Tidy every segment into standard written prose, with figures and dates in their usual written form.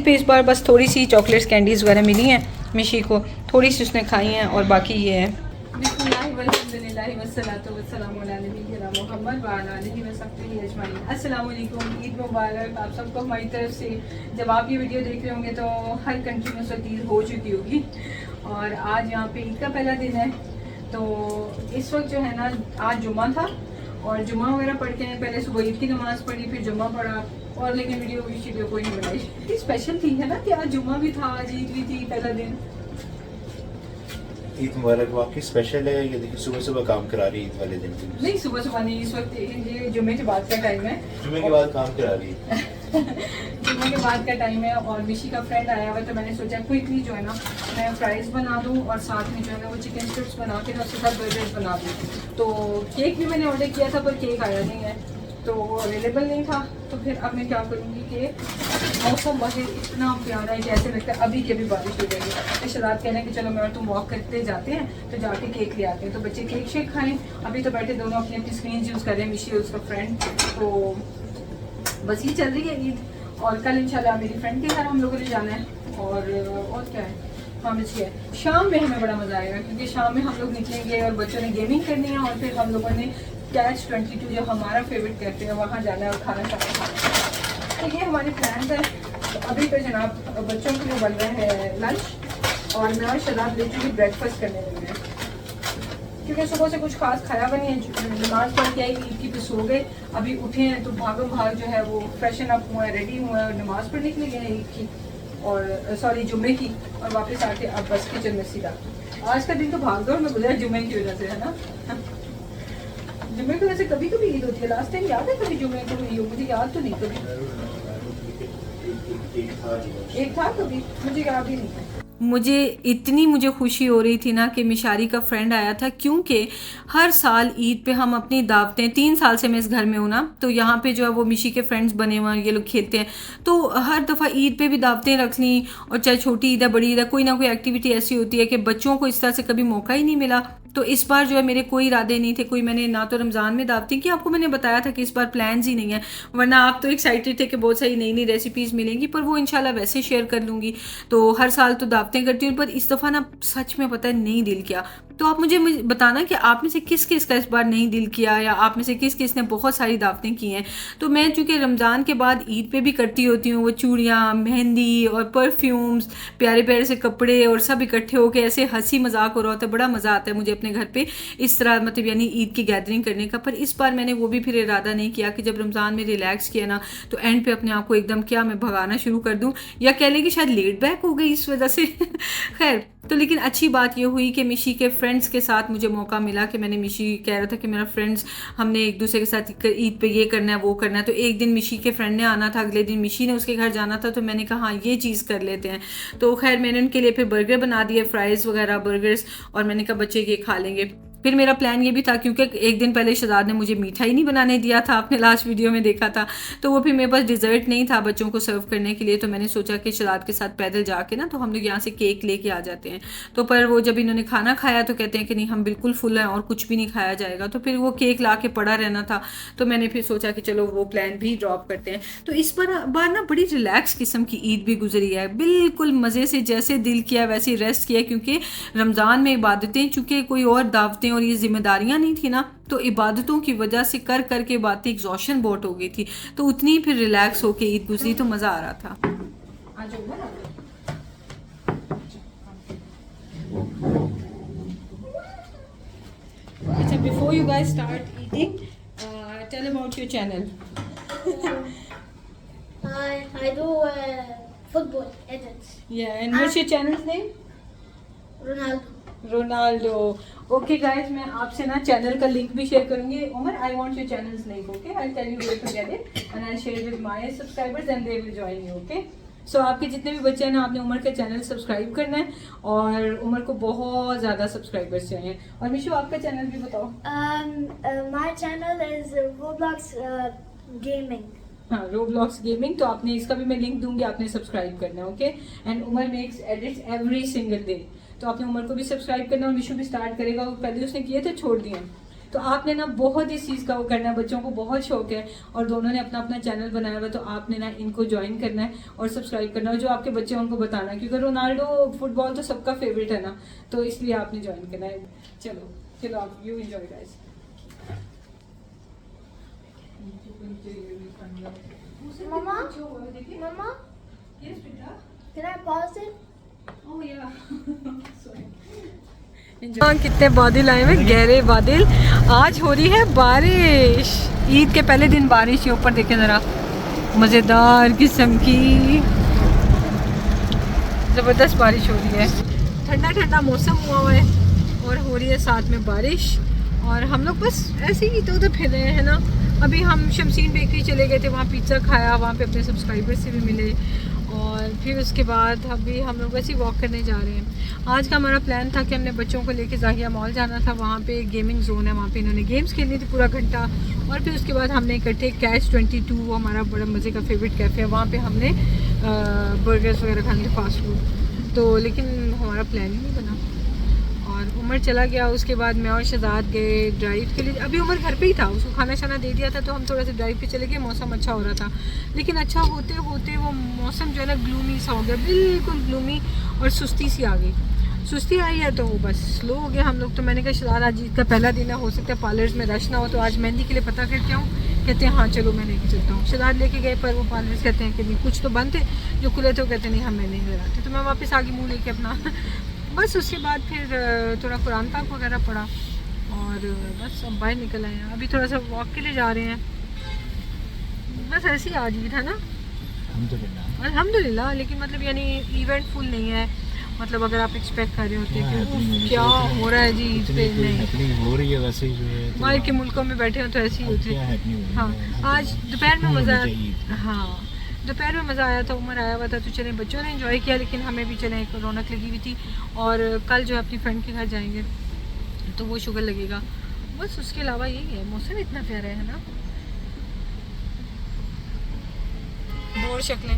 पे इस बार बस थोड़ी सी चॉकलेट्स कैंडीज़ वगैरह मिली हैं मिशी को, थोड़ी सी उसने खाई हैं और बाकी ये है। अस्सलाम वालेकुम, ईद मुबारक आप सबको हमारी तरफ से। जब आप ये वीडियो देख रहे होंगे तो हर कंट्री में उस ईद हो चुकी होगी और आज यहाँ पे ईद का पहला दिन है। तो इस वक्त जो है ना, आज जुम्मा था और जुम्मा वगैरह पढ़ के पहले सुबह ईद की नमाज़ पढ़ी, फिर जुम्मा पढ़ा और लेकिन वीडियो कोई नहीं बनाई। स्पेशल थी है ना कि आज जुम्मा भी था, आज ईद भी थी, पहला दिन। ईद मुबारक वाकई स्पेशल है। ये देखिए सुबह सुबह काम करा रही ईद वाले दिन। नहीं सुबह सुबह नहीं, इस वक्त ये जुम्मे के बाद का टाइम है। जुम्मे के बाद काम करा रही है। जुम्मे के बाद का टाइम है और मिशी का फ्रेंड आया हुआ, तो मैंने सोचा क्विकली जो है ना मैं फ्राइज़ बना दूँ और साथ में जो है ना वो चिकन स्ट्रिप्स बना के ना उसके साथ बर्गर्स बना दूँ। तो केक भी मैंने ऑर्डर किया था पर केक आया नहीं है, तो अवेलेबल नहीं था। तो फिर अब मैं क्या करूँगी कि मौसम बाहर इतना प्यारा है कि ऐसे लगता है अभी की अभी बारिश हो जाएगी। तो शराब कहना कि चलो मैं और तुम वॉक करते जाते हैं तो जाके केक ले आते हैं, तो बच्चे केक शेक खाएं। अभी तो बैठे दोनों अपनी अपनी स्क्रीन यूज़ कर रहे हैं, मिशी और उसका फ्रेंड। तो बस ये चल रही है ईद। और कल इंशाल्लाह मेरी फ्रेंड के घर हम लोगों ने जाना है और क्या है, हाँ मिशी है। शाम में हमें बड़ा मज़ा आएगा क्योंकि शाम में हम लोग निकलेंगे और बच्चों ने गेमिंग करनी है और फिर हम लोगों ने कैच 22 जो हमारा फेवरेट कहते हैं वहाँ जाना है और खाना खाना है। तो ये हमारे प्लान है। तो अभी तो जनाब बच्चों के लिए बन रहा है लंच और मैं और शराब ले चुकी ब्रेकफास्ट करने लगे हैं क्योंकि सुबह से कुछ खास खाया भी नहीं है। नमाज पढ़ के आई ईद की, तो सो गए। अभी उठे हैं तो भागो भाग जो है वो फ्रेशन अप हुआ है, रेडी हुआ है और नमाज पढ़ने के लिए गए ईद की और सॉरी जुम्मे की, और वापस आके अब बस किचन में सीधा। आज का दिन तो भाग दौड़ में गुजरा जुम्मे की वजह से, है ना। जुम्मे की वजह से कभी कभी ईद होती है। लास्ट टाइम याद है कभी जुम्मे को हुई हो? मुझे याद तो नहीं कभी। एक था कभी, मुझे याद ही नहीं। मुझे खुशी हो रही थी ना कि मिशारी का फ्रेंड आया था, क्योंकि हर साल ईद पे हम अपनी दावतें, 3 साल से मैं इस घर में हूँ ना, तो यहाँ पे जो है वो मिशी के फ्रेंड्स बने हुए हैं, ये लोग खेलते हैं। तो हर दफ़ा ईद पे भी दावतें रख ली, और चाहे छोटी ईद है बड़ी ईद है, कोई ना कोई एक्टिविटी ऐसी होती है कि बच्चों को इस तरह से कभी मौका ही नहीं मिला। तो इस बार जो है मेरे कोई इरादे नहीं थे, कोई मैंने ना तो रमज़ान में दावतें की, आपको मैंने बताया था कि इस बार प्लान्स ही नहीं है, वरना आप तो एक्साइटेड थे कि बहुत सारी नई नई रेसिपीज़ मिलेंगी, पर वो इंशाल्लाह वैसे शेयर कर लूँगी। तो हर साल तो दावतें करती हूँ, पर इस दफ़ा ना सच में पता है नहीं दिल किया। तो आप मुझे बताना कि आप में से किस किस का इस बार नहीं दिल किया, या आप में से किस किस ने बहुत सारी दावतें की हैं। तो मैं चूँकि रमज़ान के बाद ईद पे भी करती होती हूँ वो चूड़ियाँ, मेहंदी और परफ्यूम्स, प्यारे प्यारे से कपड़े, और सब इकट्ठे होकर ऐसे हंसी मजाक हो रहा होता है, बड़ा मज़ा आता है मुझे अपने घर पे इस तरह, मतलब यानी ईद की गैदरिंग करने का। पर इस बार मैंने वो भी फिर इरादा नहीं किया कि जब रमज़ान में रिलैक्स किया ना, तो एंड पे अपने आप को एकदम क्या मैं भगाना शुरू कर दूँ, या कह लें कि शायद लेट बैक हो गई इस वजह से। खैर, तो लेकिन अच्छी बात ये हुई कि मिशी के फ्रेंड्स के साथ मुझे मौका मिला कि मैंने, मिशी कह रहा था कि मेरा फ्रेंड्स, हमने एक दूसरे के साथ ईद पे ये करना है वो करना है। तो एक दिन मिशी के फ्रेंड ने आना था, अगले दिन मिशी ने उसके घर जाना था, तो मैंने कहा हाँ ये चीज़ कर लेते हैं। तो खैर मैंने उनके लिए फिर बर्गर बना दिए, फ्राइज़ वगैरह बर्गर्स, और मैंने कहा बच्चे ये खा लेंगे। फिर मेरा प्लान ये भी था, क्योंकि एक दिन पहले शहजाद ने मुझे मीठा ही नहीं बनाने दिया था, आपने लास्ट वीडियो में देखा था, तो वो फिर मेरे पास डिज़र्ट नहीं था बच्चों को सर्व करने के लिए। तो मैंने सोचा कि शहजाद के साथ पैदल जाके ना, तो हम लोग यहाँ से केक लेके आ जाते हैं। तो पर वो जब इन्होंने खाना खाया तो कहते हैं कि नहीं हम बिल्कुल फुल हैं और कुछ भी नहीं खाया जाएगा, तो फिर वो केक ला के पड़ा रहना था। तो मैंने फिर सोचा कि चलो वो प्लान भी ड्रॉप करते हैं। तो इस बार ना बड़ी रिलैक्स किस्म की ईद भी गुजरी है, बिल्कुल मज़े से, जैसे दिल किया वैसे रेस्ट किया, क्योंकि रमज़ान में इबादतें, चूँकि कोई और दावतें और ये जिम्मेदारियां नहीं थी ना, तो इबादतों की वजह से कर कर के बातें एग्जॉशन बहुत हो गई थी, तो उतनी फिर रिलैक्स होके ईद गुजरी, तो मज़ा आ रहा था। अच्छा, before you guys start eating, tell about your channel. I do football edits. Yeah, and what's your channel's name? Ronaldo. Okay guys, मैं आपसे ना चैनल का लिंक भी शेयर करूंगी। Umar, I want your channel's link, okay? I tell you where to get it and I share with my subscribers and they will join you, okay? So आपके जितने भी बच्चे हैं ना, आपने उमर का चैनल सब्सक्राइब करना है, और उमर को बहुत ज़्यादा सब्सक्राइबर्स चाहिए। और मिशू, आपका चैनल भी बताओ। My channel is Roblox Gaming. हाँ, रोब्लॉक्स गेमिंग। तो आपने इसका भी मैं लिंक दूंगी, आपने सब्सक्राइब करना है, okay? And Umar makes edits every single day, तो आपने उमर को भी सब्सक्राइब करना। और मिशू भी स्टार्ट करेगा, पहले उसने किए थे छोड़ दिए, तो आपने ना बहुत इस चीज़ का वो करना है, बच्चों को बहुत शौक है और दोनों ने अपना अपना चैनल बनाया हुआ है, तो आपने ना इनको ज्वाइन करना है और सब्सक्राइब करना है, और जो आपके बच्चे हैं उनको बताना है, क्योंकि रोनाल्डो फुटबॉल तो सबका फेवरेट है ना, तो इसलिए आपने ज्वाइन करना है। चलो चलो आप you enjoy guys. Mama? Mama? Yes, बेटा। Can I pause it? Oh yeah. कितने बादल आए हुए, गहरे बादल। आज हो रही है बारिश, ईद के पहले दिन बारिश है। ऊपर देखें ज़रा, मज़ेदार किस्म की ज़बरदस्त बारिश हो रही है। ठंडा ठंडा मौसम हुआ है और हो रही है साथ में बारिश, और हम लोग बस ऐसे ही इधर उधर फिर रहे हैं ना। अभी हम शमसीन बेकरी चले गए थे, वहाँ पिज़्ज़ा खाया, वहाँ पे अपने सब्सक्राइबर से भी मिले, और फिर उसके बाद अभी हम लोग वैसे ही वॉक करने जा रहे हैं। आज का हमारा प्लान था कि हमने बच्चों को लेके जाहिया मॉल जाना था, वहाँ पे गेमिंग जोन है, वहाँ पे इन्होंने गेम्स खेलनी थी पूरा घंटा, और फिर उसके बाद हमने इकट्ठे कैच 22 वो हमारा बड़ा मज़े का फेवरेट कैफ़े है, वहाँ पे हमने बर्गर्स वगैरह खाने थे, फास्ट फूड। तो लेकिन हमारा प्लान ही नहीं बना और उमर चला गया। उसके बाद मैं और शहजाद गए ड्राइव के लिए। अभी उमर घर पे ही था, उसको खाना शाना दे दिया था, तो हम थोड़ा सा ड्राइव पे चले गए। मौसम अच्छा हो रहा था, लेकिन अच्छा होते होते वो मौसम जो है ना ग्लूमी सा हो गया, बिल्कुल ग्लूमी, और सुस्ती सी आ गई। सुस्ती आई है तो बस स्लो हो गया हम लोग। तो मैंने कहा शहजाद आज ईद का पहला दिन है, हो सकता है पार्लर्स में रश ना हो, तो आज मेहंदी के लिए पता करके आऊँ। कहते हैं हाँ चलो मैं लेके चलता हूँ। शहजाद लेके गए, पर वो पार्लर्स कहते हैं कि नहीं, कुछ तो बंद थे, जो खुले थे वो कहते नहीं हमें नहीं लगाते। तो मैं वापस आगे मुँह लेके अपना बस उसके बाद फिर थोड़ा कुरान पाक वगैरह पढ़ा और बस अब बाहर निकल आए हैं। अभी थोड़ा सा वॉक के लिए जा रहे हैं, बस ऐसे ही आज ईद है ना, अल्हम्दुलिल्लाह। लेकिन मतलब यानी इवेंटफुल नहीं है, मतलब अगर आप एक्सपेक्ट कर रहे होते कि उफ, क्या हो रहा है जी ईद पे, नहीं हो रही है वैसे ही जो है, तो बाहर के मुल्कों में बैठे हो तो ऐसे ही होते हैं। हाँ आज दोपहर में मज़ा, हाँ दोपहर में मज़ा आया था, उमर आया हुआ था, तो चले बच्चों ने एंजॉय किया, लेकिन हमें भी चले एक रौनक लगी हुई थी। और कल जो है अपनी फ्रेंड के घर जाएंगे तो वो शुगर लगेगा, बस उसके अलावा यही है। मौसम इतना प्यारा है ना, बोर शक्लें,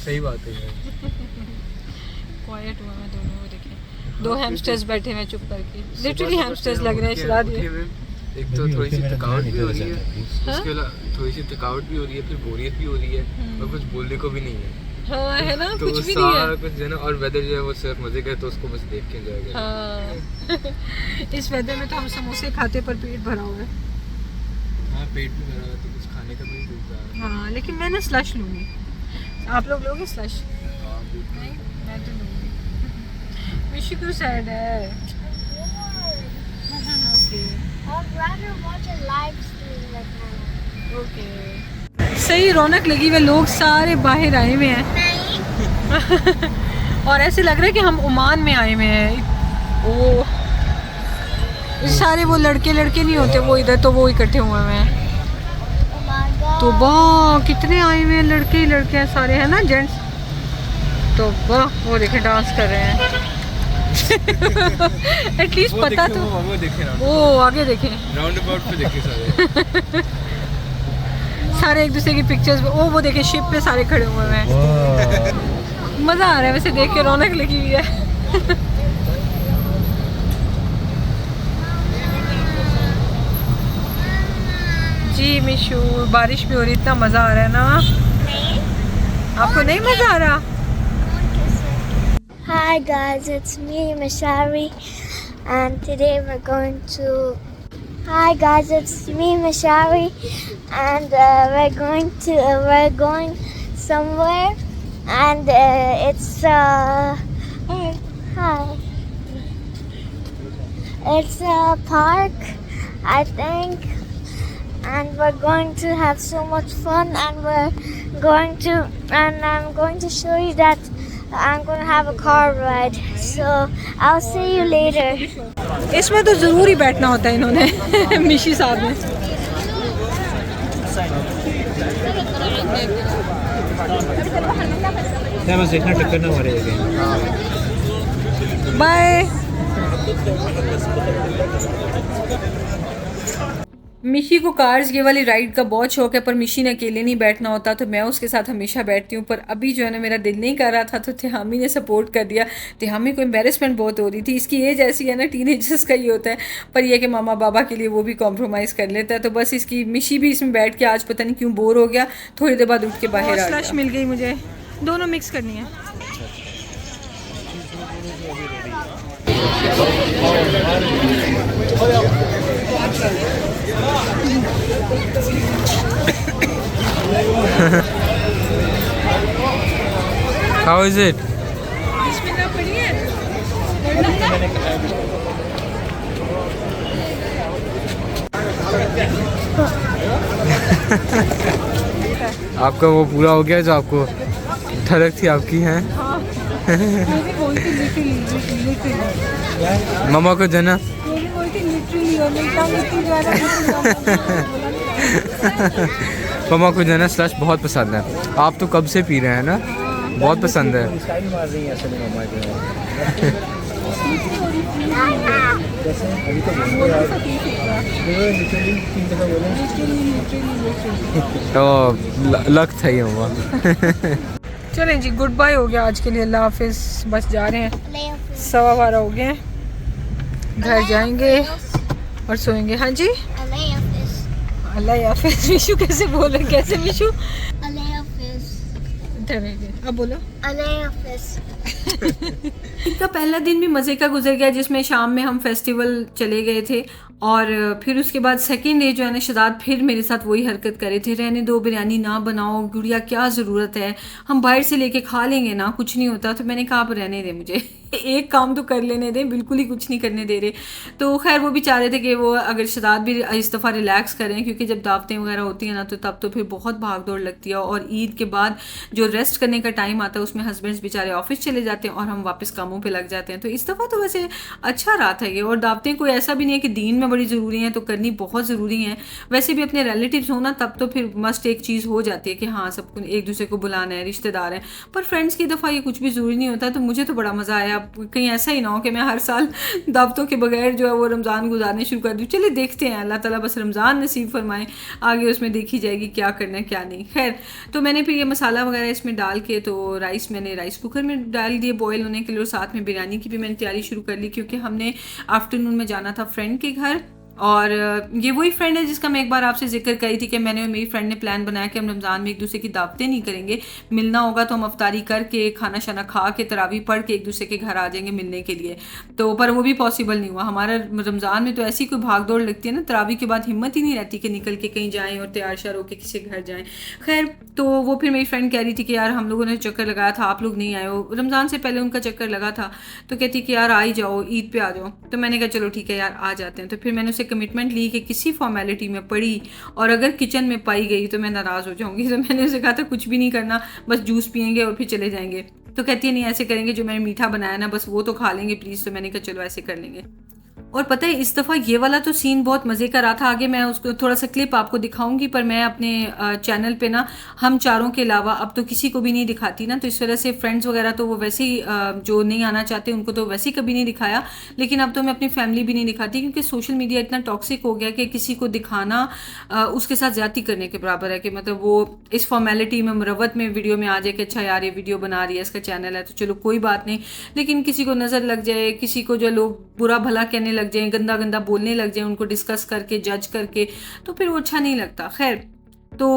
सही बात है क्वाइट हुआ मैं दोनों को देखें, दो हैमस्टर्स बैठे हुए चुप करके, लिटरली हैमस्टर्स लग रहे हैं। चला दिए, एक तो थोड़ी सी थकावट भी हो रही है, उसके अलावा थोड़ी सी थकावट भी हो रही है, फिर बोरियत भी हो रही है, और कुछ बोलने को भी नहीं है। हाँ है ना, तो कुछ भी नहीं है। कुछ जो है ना, और वेदर जो है वो सिर्फ मजे का है, तो उसको बस देख के एंजॉय करें। हाँ इस वेदर में तो हम समोसे खाते पर पेट भरा हुआ है। हाँ पेट भी भरा है, तो कुछ खाने का भी नहीं दिख रहा। हाँ लेकिन मैं ना स्लश लूँगी, आप लोग लोगे स्लश? हाँ बिल्कुल। नहीं मैं तो लूँगी। मिशी क्यों सैड है? Okay I'd rather watch a live stream right now. Okay सही रौनक लगी हुई, लोग सारे बाहर आए हुए हैं और ऐसे लग रहा है कि हम ओमान में आए हुए हैं। वो सारे वो लड़के नहीं होते, वो इधर तो वो इकट्ठे हुए हैं। Oh my god. तो वाह कितने आए हुए हैं, लड़के ही लड़के हैं सारे, है ना जेंट्स। तो वाह वो देखे डांस कर रहे हैं एटलीस्ट पता तो वो देखे वो आगे देखें, राउंड अबाउट पे देखे सारे सारे एक दूसरे की पिक्चर्स। वो देखे शिप पे सारे खड़े हुए हैं, मज़ा आ रहा है वैसे देख के, रौनक लगी हुई है जी मिशू, बारिश भी हो रही, इतना मज़ा आ रहा है ना। आपको नहीं मज़ा आ रहा? Hi guys, it's me, Mishari, and today we're going to. Hi guys, it's me, Mishari, and we're going somewhere, and it's hi. It's a park, I think, and we're going to have so much fun, and I'm going to show you that I'm going to have a car ride. So I'll see you later. इसमें तो ज़रूर ही बैठना होता है इन्होंने मिशी साहब ने। बस देखना टक्कर ना मारे। बाय। मिशी को कार्स ये वाली राइड का बहुत शौक है, पर मिशी ने अकेले नहीं बैठना होता, तो मैं उसके साथ हमेशा बैठती हूँ। पर अभी जो है ना मेरा दिल नहीं कर रहा था, तो तिहामी ने सपोर्ट कर दिया। तिहामी को एम्बेरसमेंट बहुत हो रही थी, इसकी एज ऐसी है ना, टीनेजर्स का ही होता है, पर यह कि मामा बाबा के लिए वो भी कॉम्प्रोमाइज़ कर लेता है। तो बस इसकी मिशी भी इसमें बैठ के आज पता नहीं क्यों बोर हो गया, थोड़ी देर बाद उठ के बाहर आ गया। मिल गई मुझे, दोनों मिक्स करनी है। How is it? आपका वो पूरा हो गया जो आपको धड़क थी आपकी है? मम्मा को देना। मम्मा को देना स्लश बहुत पसंद है। आप तो कब से पी रहे हैं ना, बहुत पसंद है। तो लक था ये मम्मा। चलें जी, गुड बाय हो गया आज के लिए, अल्लाह हाफिज़। बस जा रहे हैं, 12:15 हो गए हैं, घर जाएंगे और सोएंगे। हाँ जी, अल्लाह हाफिज़। मिशू कैसे बोले, कैसे मिशू? अब बोलो इनका पहला दिन भी मज़े का गुजर गया, जिसमें शाम में हम फेस्टिवल चले गए थे, और फिर उसके बाद सेकेंड डे जो है ना शदाद फिर मेरे साथ वही हरकत करे थे, रहने दो, बिरयानी ना बनाओ गुड़िया, क्या ज़रूरत है, हम बाहर से लेके खा लेंगे ना, कुछ नहीं होता। तो मैंने कहा आप रहने दे, मुझे एक काम तो कर लेने दें, बिल्कुल ही कुछ नहीं करने दे रहे। तो खैर वो भी चाह रहे थे कि वो अगर शदाद भी इस दफ़ा रिलैक्स करें, क्योंकि जब दावतें वगैरह होती हैं ना तो तब तो फिर बहुत भाग दौड़ लगती है, और ईद के बाद जो रेस्ट करने का टाइम आता है उसमें हस्बैंड्स बेचारे ऑफिस चले जाते हैं और हम वापस कामों पे लग जाते हैं। तो इस दफ़ा तो वैसे अच्छा रहा था ये, और दावतें कोई ऐसा भी नहीं है कि दीन में बड़ी ज़रूरी हैं तो करनी बहुत ज़रूरी है। वैसे भी अपने रिलेटिव्स हो ना तब तो फिर मस्ट एक चीज़ हो जाती है कि हाँ सबको एक दूसरे को बुलाना है, रिश्तेदार हैं, पर फ्रेंड्स की दफ़ा ये कुछ भी ज़रूरी नहीं होता। तो मुझे तो बड़ा मज़ा आया। कहीं ऐसा ही ना हो कि मैं हर साल दावतों के बगैर जो है वो रमज़ान गुजारने शुरू कर दूँ। चलिए देखते हैं, अल्लाह ताला बस रमज़ान नसीब फरमाए, आगे उसमें देखी जाएगी क्या करना है क्या नहीं। खैर तो मैंने फिर ये मसाला वगैरह इसमें डाल के तो राइस मैंने राइस कुकर में डाल दिए बॉयल होने के लिए, और साथ में बिरयानी की भी मैंने तैयारी शुरू कर ली, क्योंकि हमने आफ्टरनून में जाना था फ्रेंड के घर। और ये वही फ्रेंड है जिसका मैं एक बार आपसे जिक्र करी थी कि मैंने और मेरी फ्रेंड ने प्लान बनाया कि हम रमज़ान में एक दूसरे की दावतें नहीं करेंगे, मिलना होगा तो हम अफ्तारी करके खाना शाना खा के तरावी पढ़ के एक दूसरे के घर आ जाएंगे मिलने के लिए। तो पर वो भी पॉसिबल नहीं हुआ। हमारा रमज़ान में तो ऐसी कोई भाग दौड़ लगती है ना, तरावी के बाद हिम्मत ही नहीं रहती कि निकल के कहीं जाएँ और तैयार श्यार होकर किसी घर जाएँ। खैर तो वो फिर मेरी फ्रेंड कह रही थी कि यार हम लोगों ने चक्कर लगाया था, आप लोग नहीं आए हो, रमज़ान से पहले उनका चक्कर लगा था, तो कहती कि यार आ ही जाओ, ईद पे आ जाओ। तो मैंने कहा चलो ठीक है यार आ जाते हैं। तो फिर मैंने उसे कमिटमेंट ली कि किसी फॉर्मेलिटी में पड़ी और अगर किचन में पाई गई तो मैं नाराज़ हो जाऊंगी। तो मैंने उसे कहा था कुछ भी नहीं करना, बस जूस पियेंगे और फिर चले जाएंगे। तो कहती है नहीं ऐसे करेंगे, जो मैंने मीठा बनाया ना बस वो तो खा लेंगे प्लीज़। तो मैंने कहा चलो ऐसे कर लेंगे। और पता है इस दफ़ा ये वाला तो सीन बहुत मज़े का रहा था, आगे मैं उसको थोड़ा सा क्लिप आपको दिखाऊंगी, पर मैं अपने चैनल पे ना हम चारों के अलावा अब तो किसी को भी नहीं दिखाती ना, तो इस वजह से फ्रेंड्स वगैरह तो वो वैसे ही जो नहीं आना चाहते उनको तो वैसे ही कभी नहीं दिखाया, लेकिन अब तो मैं अपनी फैमिली भी नहीं दिखाती, क्योंकि सोशल मीडिया इतना टॉक्सिक हो गया कि किसी को दिखाना उसके साथ ज़्यादती करने के बराबर है। कि मतलब वो इस फॉर्मेलिटी में मुरवत में वीडियो में आ जाए कि अच्छा यार ये वीडियो बना रही है, इसका चैनल है तो चलो कोई बात नहीं, लेकिन किसी को नज़र लग जाए, किसी को जो लोग बुरा भला कहने लग जाए, गंदा गंदा बोलने लग जाए उनको डिस्कस करके जज करके, तो फिर वो अच्छा नहीं लगता। खैर तो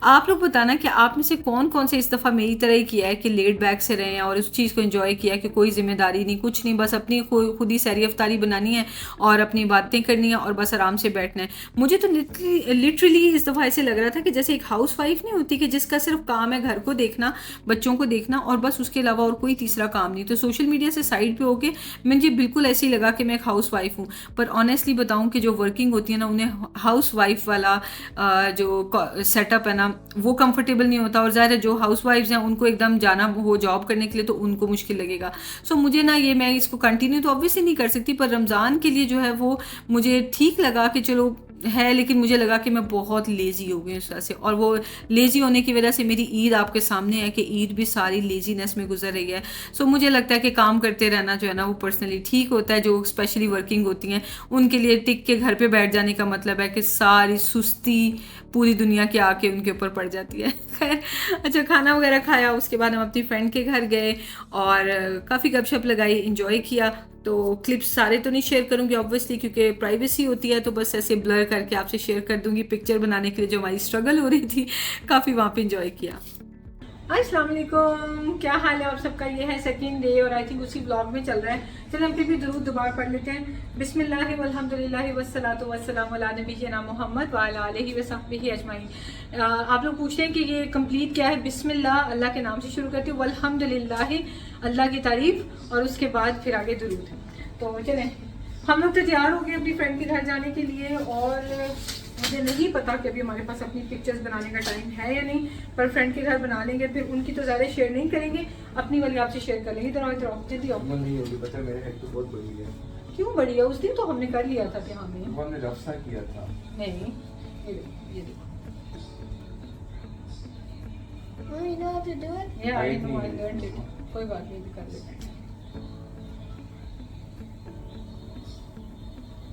आप लोग बताना कि आप में से कौन कौन से इस दफ़ा मेरी तरह ही किया है कि लेट बैक से रहें और उस चीज़ को एंजॉय किया कि कोई जिम्मेदारी नहीं, कुछ नहीं, बस अपनी खुद ही सैरी अफ्तारी बनानी है और अपनी बातें करनी है और बस आराम से बैठना है। मुझे तो लिटरली इस दफ़ा ऐसे लग रहा था कि जैसे एक हाउस वाइफ नहीं होती कि जिसका सिर्फ काम है घर को देखना, बच्चों को देखना और बस उसके अलावा और कोई तीसरा काम नहीं। तो सोशल मीडिया से साइड पर होके मुझे बिल्कुल ऐसे ही लगा कि मैं एक हाउस वाइफ हूँ। पर ऑनेस्टली बताऊँ कि जो वर्किंग होती है ना उन्हें हाउस वाइफ वाला जो सेटअप है ना वो कंफर्टेबल नहीं होता, और ज़ाहिर है जो हाउस वाइफ्स हैं उनको एकदम जाना हो जॉब करने के लिए तो उनको मुश्किल लगेगा। सो मुझे ना ये मैं इसको कंटिन्यू तो ऑब्वियसली नहीं कर सकती, पर रमज़ान के लिए जो है वो मुझे ठीक लगा कि चलो है, लेकिन मुझे लगा कि मैं बहुत लेज़ी हो गई उस वजह से, और वो लेज़ी होने की वजह से मेरी ईद आपके सामने है कि ईद भी सारी लेज़ीनेस में गुजर रही है। सो मुझे लगता है कि काम करते रहना जो है ना वो पर्सनली ठीक होता है। जो स्पेशली वर्किंग होती हैं उनके लिए टिक के घर पे बैठ जाने का मतलब है कि सारी सुस्ती पूरी दुनिया के आके उनके ऊपर पड़ जाती है। खैर, अच्छा, खाना वगैरह खाया, उसके बाद हम अपनी फ्रेंड के घर गए और काफ़ी गपशप लगाई, इंजॉय किया। तो क्लिप्स सारे तो नहीं शेयर करूँगी ऑब्वियसली, क्योंकि प्राइवेसी होती है, तो बस ऐसे ब्लर करके आपसे शेयर कर दूँगी पिक्चर बनाने के लिए जो हमारी स्ट्रगल हो रही थी। काफ़ी वहाँ पे इंजॉय किया। अस्सलाम वालेकुम, क्या हाल है आप सबका? ये है सेकंड डे और आई थिंक उसी ब्लॉग में चल रहा है। चलिए हम फिर भी दुरूद दोबारा पढ़ लेते हैं। बिस्मिल्लाहि वल्हम्दुलिल्लाहि वस्सलातु वस्सलामु अला नबिय्यिना मुहम्मद व अला आलिहि व सहबिहि अजमाइन। आप लोग पूछते हैं कि ये कंप्लीट क्या है। बिस्मिल्लाह, अल्लाह के नाम से शुरू करती हूँ, वल्हम्दुलिल्लाहि, अल्लाह की तारीफ, और उसके बाद फिर आगे दुरूद। तो चलें, हम लोग तो तैयार हो गए अपनी फ्रेंड के घर जाने के लिए, और मुझे नहीं पता कि अभी हमारे पास अपनी पिक्चर्स बनाने का टाइम है या नहीं, पर फ्रेंड के घर बना लेंगे। फिर उनकी तो ज़्यादा शेयर नहीं करेंगे, अपनी वाली आपसे शेयर कर लेंगे। इधर आओ, जल्दी आओ। नहीं होगी, पता है मेरे हेड तो बहुत बड़ी है। क्यों बड़ी है? उस दिन तो हमने कर लिया था कि हमें हमने रफ्सा किया था। नहीं, ये देखो। Oh, you know how to do it? Yeah, I know, I learned it. कोई बात नहीं, कर लेते हैं।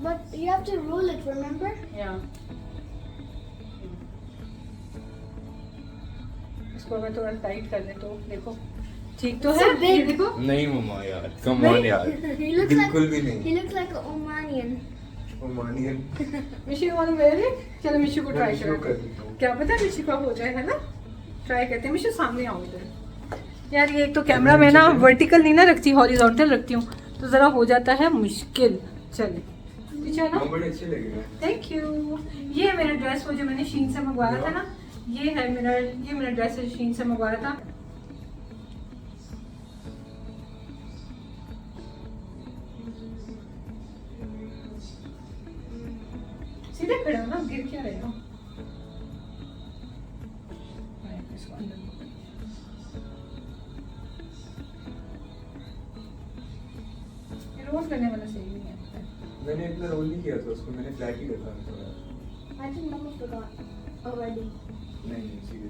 But you have to rule it, remember? Yeah. इसको अगर थोड़ा टाइट कर ले तो देखो ठीक तो है। So big. ये देखो। नहीं मम्मा यार, कम ऑन यार, He looks बिल्कुल like भी नहीं। he looks like an Omanian. ओमानियन। मिशी वाला वेयर, चलो मिशी को ट्राई मिशी को कर करते देता हूँ। हैं, क्या पता मिशी का हो जाए, है ना? ट्राई करते हैं। मिशी सामने आओ इधर। यार ये एक तो कैमरा में ना वर्टिकल नहीं ना रखती, हॉरिजॉन्टल रखती हूँ, तो ज़रा हो जाता है मुश्किल। चलिए पीछे ना। बड़े अच्छे लगेंगे। Thank you. ये मेरा ड्रेस वो जो मैंने शीन से मंगवाया था ना, ये है मेरा, ये मेरा ड्रेस है शीन से मंगवाया था। सीधे खड़े हो ना, गिर क्या रहे हो? इसको अंदर रोल करने वाला सही नहीं है। मैंने इतना रोल नहीं किया था उसको, मैंने फ्लैट ही रखा था थोड़ा। I think Mama forgot already. नहीं सीधे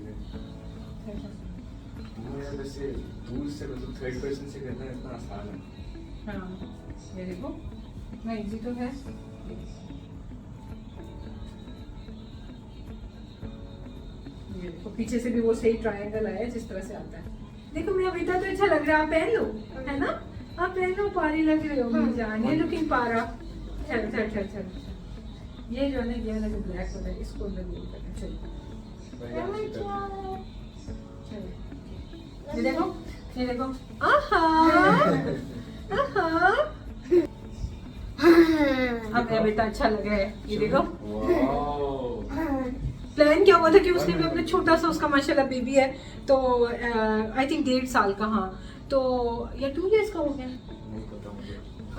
वो यार वैसे दूर से मतलब थर्ड पर्सन से करना इतना आसान है। हाँ, ये देखो ना, इजी तो है। ये देखो पीछे से भी वो सही ट्रायंगल आया है जिस तरह से आता है। देखो मेरा बेटा तो अच्छा लग रहा है, आप पहन लो, है ना? आप पहन लो, पारी लग रहे हो मेरी जान, ये लुकिंग पारा। चल चल चल चल, ये जो है ना, ये वाला जो ब्लैक वाला है, इसको अंदर रोल करना। चलिए ये देखो, ये देखो, आहा आहा, अब मेरा बेटा अच्छा लग रहा है। ये देखो, प्लान क्या हुआ था कि उसने भी अपना छोटा सा, उसका माशाल्लाह बेबी है, तो आई थिंक 1.5 साल का, हाँ, तो या 2 years का हो गया।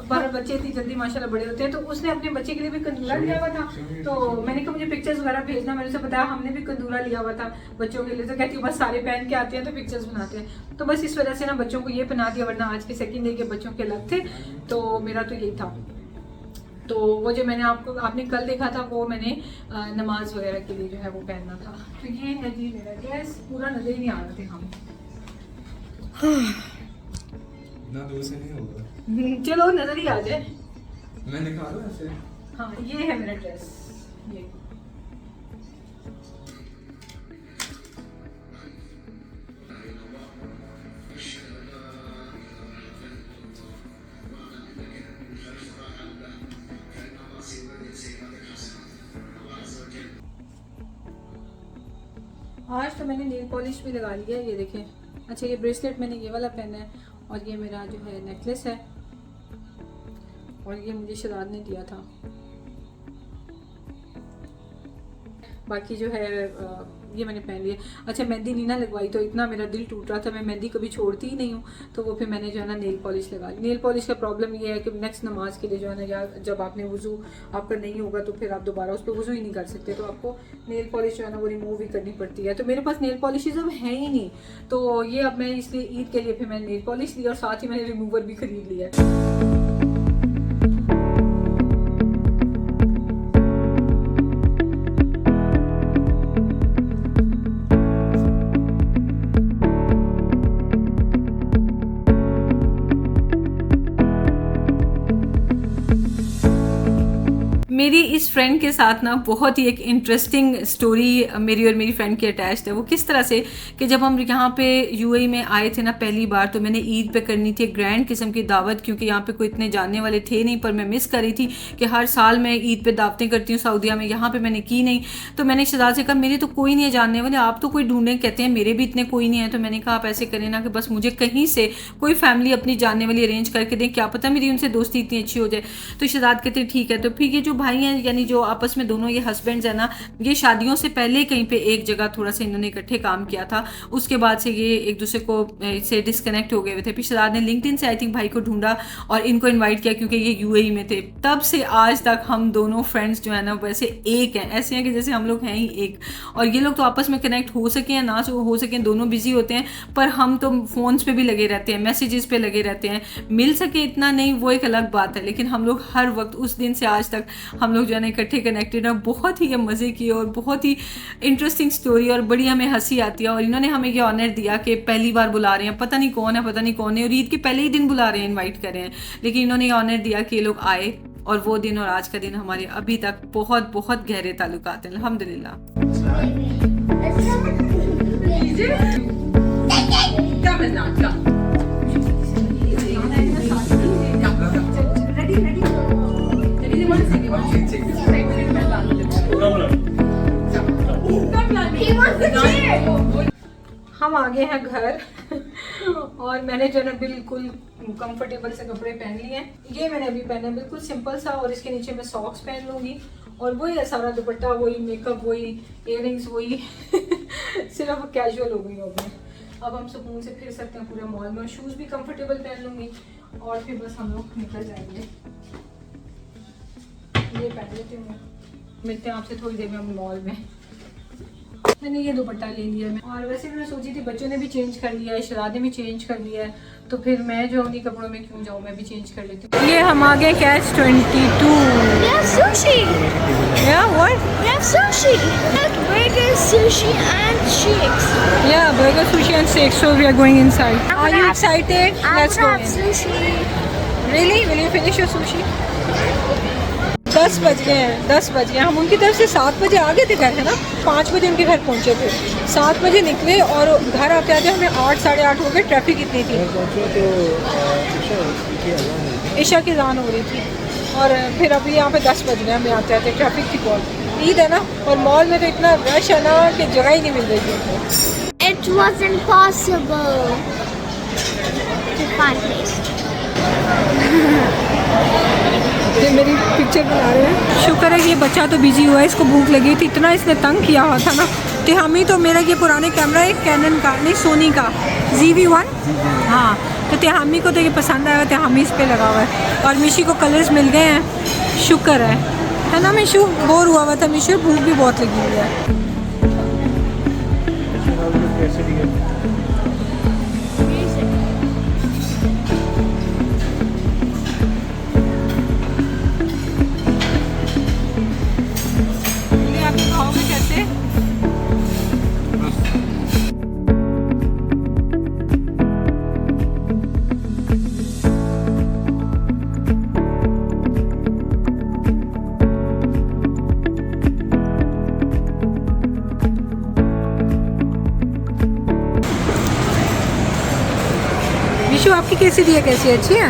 12 बच्चे इतनी जल्दी माशाल्लाह बड़े होते हैं। तो उसने अपने बच्चे के लिए भी कंदूरा लिया हुआ था, तो मैंने कहा मुझे पिक्चर्स वगैरह भेजना। मैंने उसे बताया हमने भी कंदूरा लिया हुआ था बच्चों के लिए, तो कहती हूँ बस सारे पहन के आते हैं तो पिक्चर्स बनाते हैं। तो बस इस वजह से ना बच्चों को ये पहना दिया, वरना आज के सेकेंड डे के बच्चों के अलग थे। तो मेरा तो यही था। तो वो जो मैंने आपने कल देखा था, वो मैंने नमाज वगैरह के लिए जो है वो पहनना था। तो ये है जी मेरा ड्रेस, पूरा नजर ही नहीं आ रहे थे हम। ना दूर से नहीं होगा, चलो नजर ही आ जाए। मैं दिखा दूं ऐसे। हाँ, ये है मेरा ड्रेस, ये आज तो मैंने नेल पॉलिश भी लगा लिया है, ये देखें। अच्छा, ये ब्रेसलेट मैंने ये वाला पहना है, और ये मेरा जो है नेकलेस है, और ये मुझे शराद ने दिया था। बाकी जो है ये मैंने पहन लिया। अच्छा, मेहंदी नहीं ना लगवाई, तो इतना मेरा दिल टूट रहा था, मैं मेहंदी कभी छोड़ती ही नहीं हूँ, तो वो फिर मैंने जो है ना नेल पॉलिश लगा ली। नेल पॉलिश का प्रॉब्लम ये है कि नेक्स्ट नमाज के लिए जो है ना, या जब आपने वुज़ू आपका नहीं होगा तो फिर आप दोबारा उस पर वुज़ू ही नहीं कर सकते, तो आपको नेल पॉलिश जो है ना वो रिमूव ही करनी पड़ती है। तो मेरे पास नेल पॉलिशेज अब है ही नहीं, तो ये अब मैं इसलिए ईद के लिए फिर मैंने नेल पॉलिश ली, और साथ ही मैंने रिमूवर भी खरीद लिया है। मेरी इस फ्रेंड के साथ ना बहुत ही एक इंटरेस्टिंग स्टोरी मेरी और मेरी फ्रेंड की अटैच्ड है। वो किस तरह से कि जब हम यहाँ पे यूएई में आए थे ना पहली बार, तो मैंने ईद पे करनी थी एक ग्रैंड किस्म की दावत, क्योंकि यहाँ पे कोई इतने जानने वाले थे नहीं, पर मैं मिस कर रही थी कि हर साल मैं ईद पे दावतें करती हूँ सऊदीया में, यहाँ पे मैंने की नहीं। तो मैंने शहजाद से कहा मेरे तो कोई नहीं है जानने वाले, आप तो कोई ढूंढें। कहते हैं मेरे भी इतने कोई नहीं है। तो मैंने कहा आप ऐसे करें ना कि बस मुझे कहीं से कोई फैमिली अपनी जानने वाली अरेंज करके दें, क्या पता मेरी उनसे दोस्ती इतनी अच्छी हो जाए। तो शहजाद कहते हैं ठीक है। तो फिर ये जो भाई हैं यानी जो आपस में दोनों ये हस्बैंड्स हैं ना, ये शादियों से पहले कहीं पे एक जगह थोड़ा सा इन्होंने इकट्ठे काम किया था, उसके बाद से ये एक दूसरे को से डिस्कनेक्ट हो गए हुए थे। फिर शहजाद ने लिंक्डइन से आई थिंक भाई को ढूंढा और इनको इन्वाइट किया, क्योंकि ये यूएई में थे। तब से आज तक हम दोनों फ्रेंड्स जो है ना वैसे एक हैं, ऐसे हैं कि जैसे हम लोग हैं ही एक। और ये लोग तो आपस में कनेक्ट हो सके या ना हो सके, दोनों बिजी होते हैं, पर हम तो फ़ोन्स पे भी लगे रहते हैं, मैसेजेस पे लगे रहते हैं। मिल सके इतना नहीं वो एक अलग बात है, लेकिन हम लोग हर वक्त उस दिन से आज तक हम लोग जो है ना इकट्ठे कनेक्टेड हैं। बहुत ही मज़े की और बहुत ही इंटरेस्टिंग स्टोरी और बड़ी हमें हंसी आती है। और इन्होंने हमें ये ऑनर दिया कि पहली बार बुला रहे हैं, पता नहीं कौन है पता नहीं कौन है, और ईद के पहले ही दिन बुला रहे हैं, इन्वाइट कर रहे हैं, लेकिन इन्होंने ये ऑनर दिया कि ये लोग आए। और वो दिन और आज का दिन हमारे अभी तक बहुत बहुत गहरे ताल्लुकात हैं अल्हम्दुलिल्लाह। हम आ गए हैं घर और मैंने जो है बिल्कुल कंफर्टेबल से कपड़े पहन लिए हैं। ये मैंने अभी पहना है बिल्कुल सिंपल सा, और इसके नीचे मैं सॉक्स पहन लूँगी और वही है सारा दुपट्टा, वही मेकअप, वही इयररिंग्स, वही सिर्फ कैजुअल हो गई हो गई। अब हम सुकून से फिर सकते हैं पूरे मॉल में, और शूज़ भी कंफर्टेबल पहन लूँगी और फिर बस हम लोग निकल जाएंगे। ये पहन लेती हूँ, मिलते हैं आपसे थोड़ी देर में हम मॉल में। मैंने ये दुपट्टा ले लिया है, और वैसे भी मैं सोची थी बच्चों ने भी चेंज कर लिया है, शरादे भी चेंज कर लिया है, तो फिर मैं जो उन्हीं कपड़ों में क्यों जाऊँ, मैं भी चेंज कर लेती हूँ। ये हम आ गए catch 22। Sushi. Yeah, what? We have sushi. Burgers, sushi, and shakes. Yeah, burger, sushi and steak. So we are going inside. Are you excited? Let's go in. Sushi. Really? Will you finish your sushi? 10 बज गए हैं, 10 बज गए। हम उनकी तरफ से 7 बजे आ गए थे घर, है ना, 5 बजे उनके घर पहुंचे थे, 7 बजे निकले और घर आते आते हमें 8 साढ़े 8 हो गए। ट्रैफिक इतनी थी, ईशा की अज़ान हो रही थी, और फिर अभी यहाँ पे 10 बज गए हमें आते आते। ट्रैफिक थी बहुत, ईद है ना, और मॉल में तो इतना रश है ना कि जगह ही नहीं मिल रही थी। It wasn't possible to find place. ये मेरी पिक्चर बना रहे हैं। शुक्र है कि ये बच्चा तो बिजी हुआ है, इसको भूख लगी थी, इतना इसने तंग किया हुआ था ना। तो हम ही तो, मेरा ये पुराने कैमरा है कैनन का, नहीं सोनी का ZV-1, हाँ, तो तेहामी को तो ये पसंद आया, तेहामी इस पे लगा हुआ है। और मिशी को कलर्स मिल गए हैं, शुक्र है ना। मिशू बोर हुआ था, मिशू भूख भी बहुत लगी हुई है। विशु आपकी कैसी दी है, कैसी अच्छी है?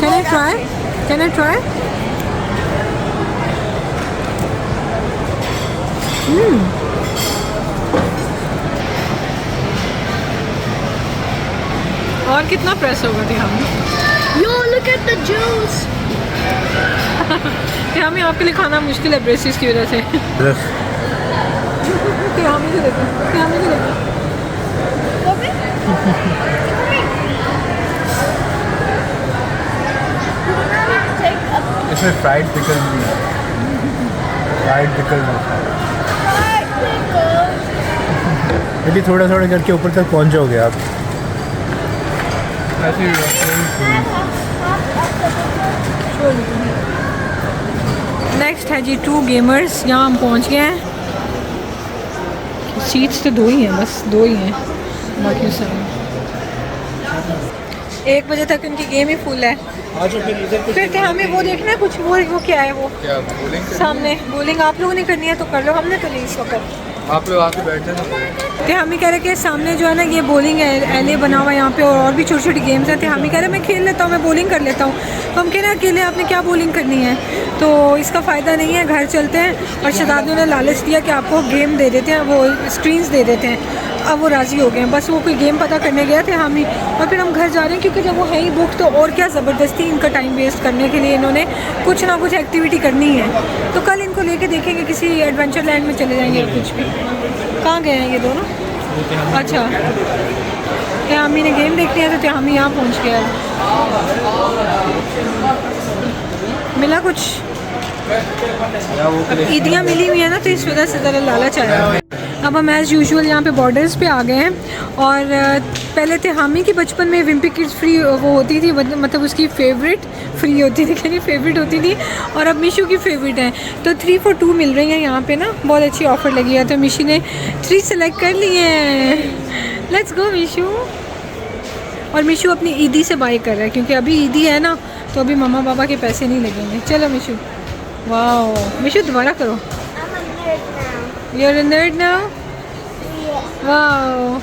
Can I try? Can I try? और कितना प्रेस होगा ध्यान? Yo, look at the juice. ध्यान में आपके लिए खाना मुश्किल है ब्रेसिस की वजह से। ध्यान में देखो, ध्यान में देखो। इसमें फ्राइड पिकल भी है, फ्राइड पिकल यदि थोड़ा थोड़ा करके ऊपर तक पहुंच जाओगे आप। नेक्स्ट है जी 2 गेमर्स, यहाँ हम पहुँच गए हैं। सीट्स तो 2 ही हैं, बस 2 ही हैं, बाकी सब 1 बजे तक उनकी गेम ही फुल है। आज फिर इधर कुछ फिर हमें वो देखना है कुछ, वो क्या है वो क्या बोलिंग सामने बोलिंग आप लोगों ने करनी है तो कर लो, हमने तो नहीं इस वक्त। आप लोग आके बैठे ना। तो हम ही कह रहे कि सामने जो है ना ये बॉलिंग एले बना हुआ है यहाँ पे, और भी छोटी छोटी गेम्स हैं। तो हम ही कह रहे मैं खेल लेता हूँ, मैं बॉलिंग कर लेता हूँ। तो हम कह रहे हैं अकेले आपने क्या बॉलिंग करनी है, तो इसका फ़ायदा नहीं है, घर चलते हैं। और शहजाद ने लालच दिया कि आपको गेम दे देते हैं, वो स्क्रीन्स दे देते हैं। अब वो राज़ी हो गए हैं, बस वो कोई गेम पता करने गए थे हम ही, और फिर हम घर जा रहे हैं क्योंकि जब वो है ही बुक तो और क्या ज़बरदस्ती इनका टाइम वेस्ट करने के लिए इन्होंने कुछ ना कुछ एक्टिविटी करनी है। तो कल इनको लेके देखेंगे किसी एडवेंचर लैंड में चले जाएंगे, कुछ भी। कहाँ गए हैं ये दोनों? अच्छा, त्यामी ने गेम देखते हैं तो त्यामी यहाँ पहुँच गया है। मिला कुछ ईदियाँ मिली हुई है ना, तो इस वजह से ज़रा लालच आया हुआ है। अब हम एज़ यूजुअल यहाँ पे बॉर्डर्स पे आ गए हैं। और पहले त्यामी की बचपन में विम्पी किड्स फ्री वो होती थी, मतलब उसकी फेवरेट फ्री होती थी, यानी फेवरेट होती थी। और अब मिशू की फेवरेट है, तो 3 for 2 मिल रही हैं यहाँ पे ना, बहुत अच्छी ऑफ़र लगी है। तो मिशी ने 3 सेलेक्ट कर लिए हैं। Let's go Mishu. और मिशू अपनी ईदी से बाय कर रहा है क्योंकि अभी ईदी है ना, तो अभी मम्मा पापा के पैसे नहीं लगेंगे। चलो मिशू। वाह मिशू दोबारा करो। You're a nerd now? Yeah. Wow.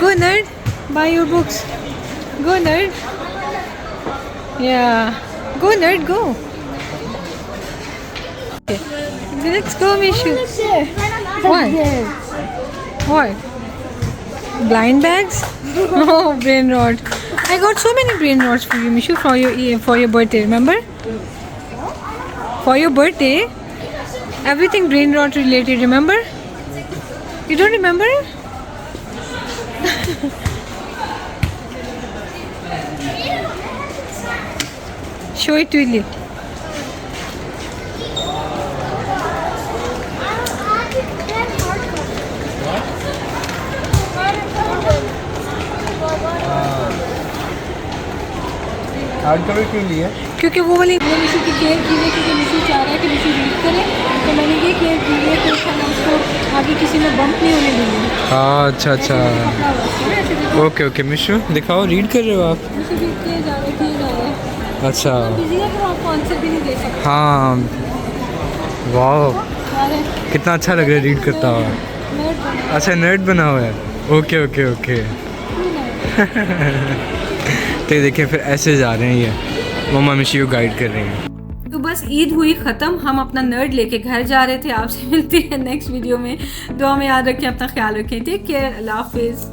Go nerd. Buy your books. Go nerd. Yeah. Go nerd, go. Okay. Let's go, Mishu. What? What? Blind bags? Oh, brain rot. I got so many brain rots for you, Mishu, for your birthday. Remember? For your birthday. Everything brain rot related, remember? You don't remember? Show it to you. Hard cover क्यों लिया? क्योंकि वो वाली मिशू की care की है, क्योंकि मिशू चाह रहा है कि मिशू रीड करे, तो मैंने ये केयर की है कि उसको आगे किसी में बम्प नहीं होने देंगे। हाँ अच्छा। ओके ओके मिशू दिखाओ, रीड कर रहे हो आप? मिशू रीड किए जा रहे हैं। अच्छा बिजी है तो आपको आंसर भी नहीं दे सकते। हाँ वाह अरे कितना अच्छा लग रहा है रीड करता हुआ। नर्ड बना। अच्छा नर्ड बना हुआ है। Okay okay okay. तो देखिए फिर ऐसे जा रहे हैं ये मम्मा मिशी को गाइड कर रही हैं। तो बस ईद हुई ख़त्म, हम अपना नर्ड लेके घर जा रहे थे। आपसे मिलती है नेक्स्ट वीडियो में। दुआ में याद रखें, अपना ख्याल रखें। टेक केयर, अल्लाह हाफिज़।